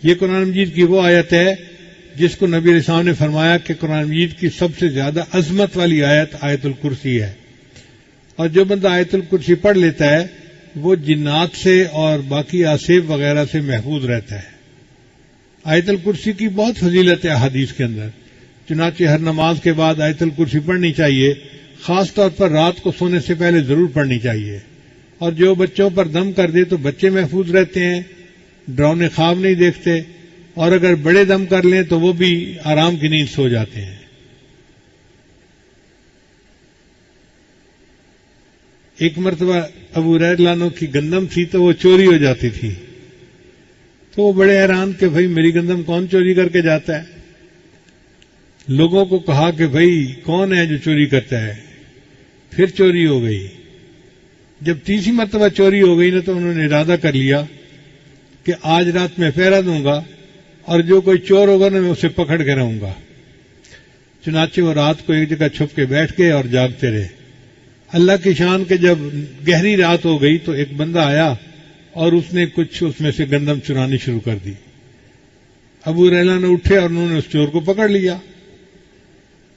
یہ قرآن مجید کی وہ آیت ہے جس کو نبی علیہ السلام نے فرمایا کہ قرآن مجید کی سب سے زیادہ عظمت والی آیت آیت الکرسی ہے، اور جو بندہ آیت الکرسی پڑھ لیتا ہے وہ جنات سے اور باقی آصف وغیرہ سے محفوظ رہتا ہے۔ آیت الکرسی کی بہت فضیلت ہے احادیث کے اندر، چنانچہ ہر نماز کے بعد آیت الکرسی پڑھنی چاہیے، خاص طور پر رات کو سونے سے پہلے ضرور پڑھنی چاہیے، اور جو بچوں پر دم کر دے تو بچے محفوظ رہتے ہیں، ڈراؤنے خواب نہیں دیکھتے، اور اگر بڑے دم کر لیں تو وہ بھی آرام کی نیند سو جاتے ہیں۔ ایک مرتبہ ابو ہریرہ رضی اللہ عنہ کی گندم تھی تو وہ چوری ہو جاتی تھی، تو وہ بڑے حیران کہ بھائی میری گندم کون چوری کر کے جاتا ہے؟ لوگوں کو کہا کہ بھائی کون ہے جو چوری کرتا ہے؟ پھر چوری ہو گئی۔ جب تیسری مرتبہ چوری ہو گئی نا تو انہوں نے ارادہ کر لیا کہ آج رات میں پہرا دوں گا اور جو کوئی چور ہوگا نا میں اسے پکڑ کے رہوں گا۔ چنانچہ وہ رات کو ایک جگہ چھپ کے بیٹھ گئے اور جاگتے رہے۔ اللہ کی شان کے جب گہری رات ہو گئی تو ایک بندہ آیا اور اس نے کچھ اس میں سے گندم چرانی شروع کر دی۔ ابو ہریرہ نے اٹھے اور انہوں نے اس چور کو پکڑ لیا،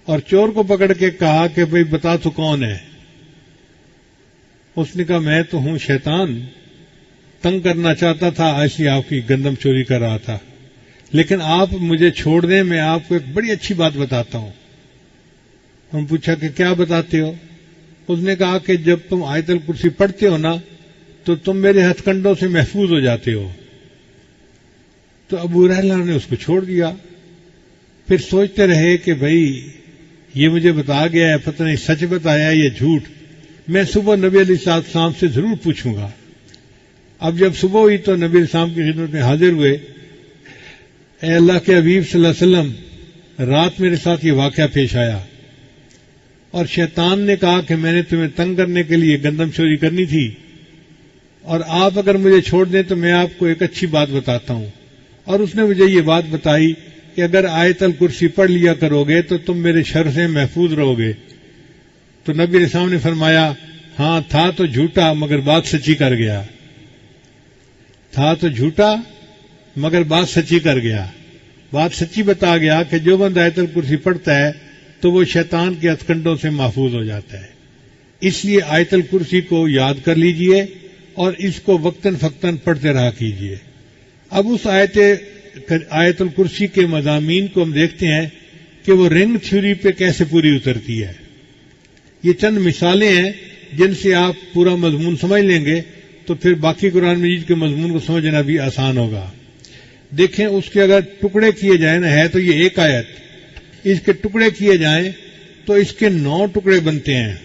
اور چور کو پکڑ کے کہا کہ بھئی بتا تو کون ہے؟ اس نے کہا میں تو ہوں شیطان، تنگ کرنا چاہتا تھا ایسی آپ کی گندم چوری کر رہا تھا، لیکن آپ مجھے چھوڑ دیں، میں آپ کو ایک بڑی اچھی بات بتاتا ہوں۔ ہم پوچھا کہ کیا بتاتے ہو؟ اس نے کہا کہ جب تم آیت الکرسی پڑھتے ہو نا تو تم میرے ہتھ کنڈوں سے محفوظ ہو جاتے ہو۔ تو ابو ہریرہ نے اس کو چھوڑ دیا۔ پھر سوچتے رہے کہ بھئی یہ مجھے بتا گیا ہے، پتہ نہیں سچ بتایا یا جھوٹ، میں صبح نبی علیہ السلام سے ضرور پوچھوں گا۔ اب جب صبح ہوئی تو نبی علیہ السلام کی خدمت میں حاضر ہوئے۔ اے اللہ کے حبیب صلی اللہ علیہ وسلم، رات میرے ساتھ یہ واقعہ پیش آیا اور شیطان نے کہا کہ میں نے تمہیں تنگ کرنے کے لیے گندم چوری کرنی تھی، اور آپ اگر مجھے چھوڑ دیں تو میں آپ کو ایک اچھی بات بتاتا ہوں۔ اور اس نے مجھے یہ بات بتائی کہ اگر آیت الکرسی پڑھ لیا کرو گے تو تم میرے شر سے محفوظ رہو گے۔ تو نبی علیہ السلام نے فرمایا ہاں تھا تو جھوٹا مگر بات سچی کر گیا، تھا تو جھوٹا مگر بات سچی کر گیا، بات سچی بتا گیا کہ جو بندہ آیت الکرسی پڑھتا ہے تو وہ شیطان کے ہتھ کنڈوں سے محفوظ ہو جاتا ہے۔ اس لیے آیت الکرسی کو یاد کر لیجئے اور اس کو وقتاً فقتاً پڑھتے رہا کیجئے۔ اب اس آیت الکرسی کے مضامین کو ہم دیکھتے ہیں کہ وہ رنگ تھیوری پہ کیسے پوری اترتی ہے۔ یہ چند مثالیں ہیں جن سے آپ پورا مضمون سمجھ لیں گے تو پھر باقی قرآن مجید کے مضمون کو سمجھنا بھی آسان ہوگا۔ دیکھیں اس کے اگر ٹکڑے کیے جائیں نا، ہے تو یہ ایک آیت، اس کے ٹکڑے کیے جائیں تو اس کے 9 ٹکڑے بنتے ہیں۔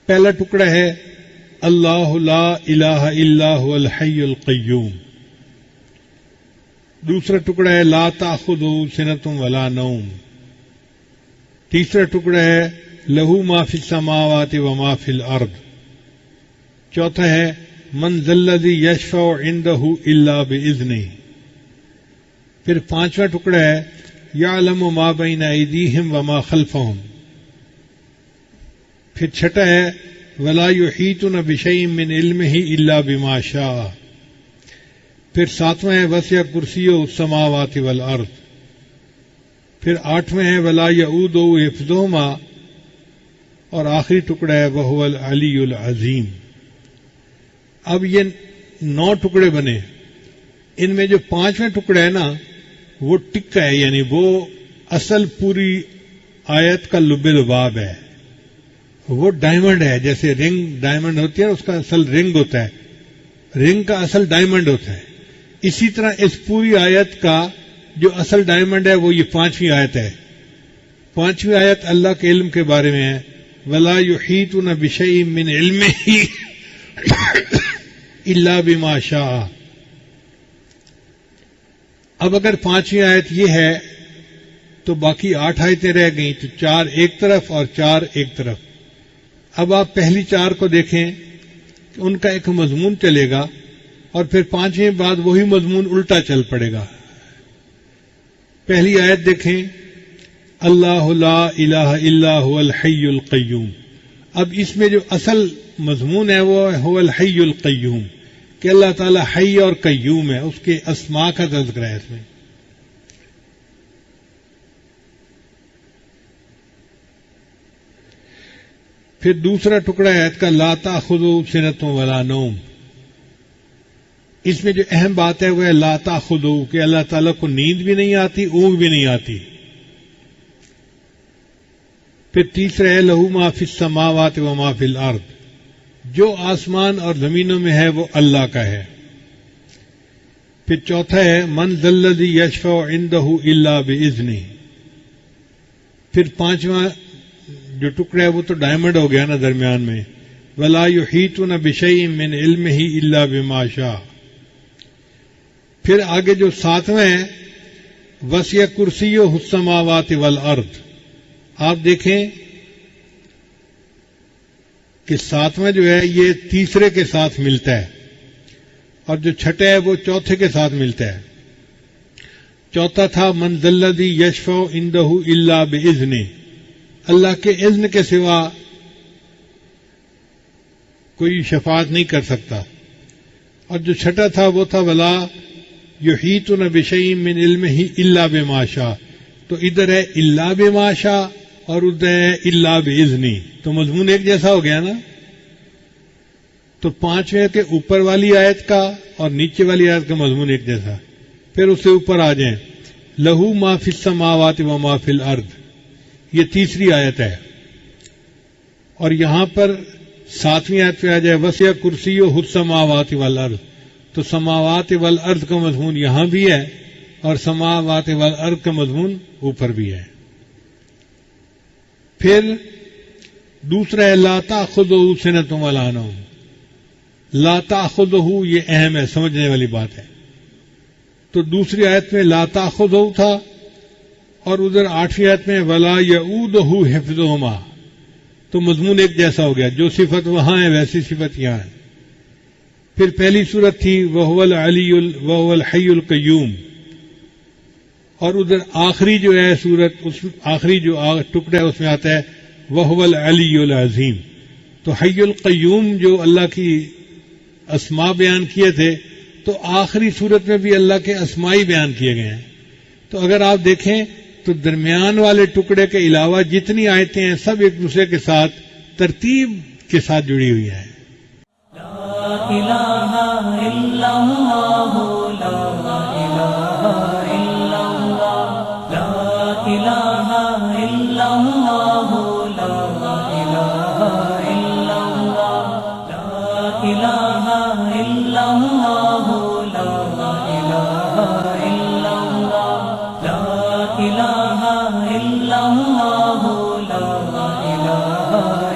پہلا ٹکڑا ہے اللہ لا الہ الا هو الحی القیوم، دوسرا ٹکڑا ہے لا تأخذہ سنۃ ولا نوم، تیسرا ٹکڑا ہے لہ ما فی السماوات وما فی الارض، چوتھا ہے من ذا الذی یشفع عندہ الا باذنہ، پھر پانچواں ٹکڑا ہے یعلم ما بین ایدیہم وما خلفہم، پھر چھٹا ہے ولا یحیطون بشیء من علمہ الا بما شاء، پھر ساتواں ہے وسع کرسیہ السماوات والارض، پھر آٹھواں ہے ولا یؤودہ حفظہما، اور آخری ٹکڑا ہے وہو العلی العظیم۔ اب یہ 9 ٹکڑے بنے، ان میں جو 5واں ٹکڑا ہے نا وہ ٹکا ہے، یعنی وہ اصل پوری آیت کا لب لباب ہے، وہ ڈائمنڈ ہے، جیسے رنگ ڈائمنڈ ہوتی ہے اس کا اصل رنگ ہوتا ہے، رنگ کا اصل ڈائمنڈ ہوتا ہے، اسی طرح اس پوری آیت کا جو اصل ڈائمنڈ ہے وہ یہ 5ویں آیت ہے۔ 5ویں آیت اللہ کے علم کے بارے میں ہے، وَلَا يُحِيطُونَ بِشَيْءٍ مِّنْ عِلْمِهِ إِلَّا بِمَا شَاءَ۔ اب اگر 5ویں آیت یہ ہے تو باقی 8 آیتیں رہ گئیں، تو 4 ایک طرف اور 4 ایک طرف۔ اب آپ پہلی 4 کو دیکھیں کہ ان کا ایک مضمون چلے گا اور پھر 5ویں بعد وہی مضمون الٹا چل پڑے گا۔ پہلی آیت دیکھیں اللہ لا الہ الا هو الحی القیوم، اب اس میں جو اصل مضمون ہے وہ هو الحی القیوم، کہ اللہ تعالیٰ حی اور قیوم ہے، اس کے اسماء کا تذکرہ ہے اس میں. پھر دوسرا ٹکڑا ہے آیت کا لا تأخذہ سنۃ ولا نوم. اس میں جو اہم بات ہے وہ ہے لا تأخذہ، کہ اللہ تعالیٰ کو نیند بھی نہیں آتی، اونگ بھی نہیں آتی. پھر تیسرا ہے لہو ما فی السماوات و ما فی الارض، جو آسمان اور زمینوں میں ہے وہ اللہ کا ہے. پھر چوتھا ہے من ذا الذی یشفع عندہ الا باذنہ. پھر پانچواں جو ٹکڑا ہے وہ تو ڈائمنڈ ہو گیا نا درمیان میں، ولا یحیطون بشیء من علمہ الا بما شاء. پھر آگے جو ساتواں ہے وسع کرسیہ السماوات والارض. آپ دیکھیں کہ ساتواں جو ہے یہ تیسرے کے ساتھ ملتا ہے، اور جو چھٹا ہے وہ چوتھے کے ساتھ ملتا ہے. چوتھا تھا من ذا الذی یشفع عندہ الا باذنہ، اللہ کے اذن کے سوا کوئی شفاعت نہیں کر سکتا. اور جو چھٹا تھا وہ تھا ولا یحیطون بشیء من علمہ الا بما شاء. تو ادھر ہے الا بما شاء اور ادھر ہے الا باذنہ، تو مضمون ایک جیسا ہو گیا نا. تو پانچویں کے اوپر والی آیت کا اور نیچے والی آیت کا مضمون ایک جیسا. پھر اس سے اوپر آ جائیں لہو ما فی السماوات و ما فی الارض، یہ تیسری آیت ہے. اور یہاں پر ساتویں آیت پہ آ جائے وسع کرسیہ السماوات والارض، تو سماوات والارض کا مضمون یہاں بھی ہے اور سماوات والارض کا مضمون اوپر بھی ہے. پھر دوسرا ہے لا تأخذہ سنۃ ولا نوم. لا تأخذہ یہ اہم ہے، سمجھنے والی بات ہے. تو دوسری آیت میں لا تأخذہ تھا، اور ادھر آٹھویں آیت میں ولا یعودہ حفظہما، تو مضمون ایک جیسا ہو گیا. جو صفت وہاں ہے ویسی صفت یہاں ہے. پھر پہلی صورت تھی وہو الحی القیوم، اور ادھر آخری جو ہے صورت، اس آخری جو ٹکڑا ہے اس میں آتا ہے وہو العلی العظیم. تو حی القیوم جو اللہ کی اسماء بیان کیے تھے، تو آخری صورت میں بھی اللہ کے اسماء ہی بیان کیے گئے ہیں. تو اگر آپ دیکھیں تو درمیان والے ٹکڑے کے علاوہ جتنی آیتیں ہیں سب ایک دوسرے کے ساتھ ترتیب کے ساتھ جڑی ہوئی ہیں. لا الہ الا اللہ، لا الہ الا اللہ، لا الہ الا اللہ، لا الہ الا اللہ، لا الہ الا اللہ، لا الہ الا اللہ، لا الہ الا اللہ، لا الہ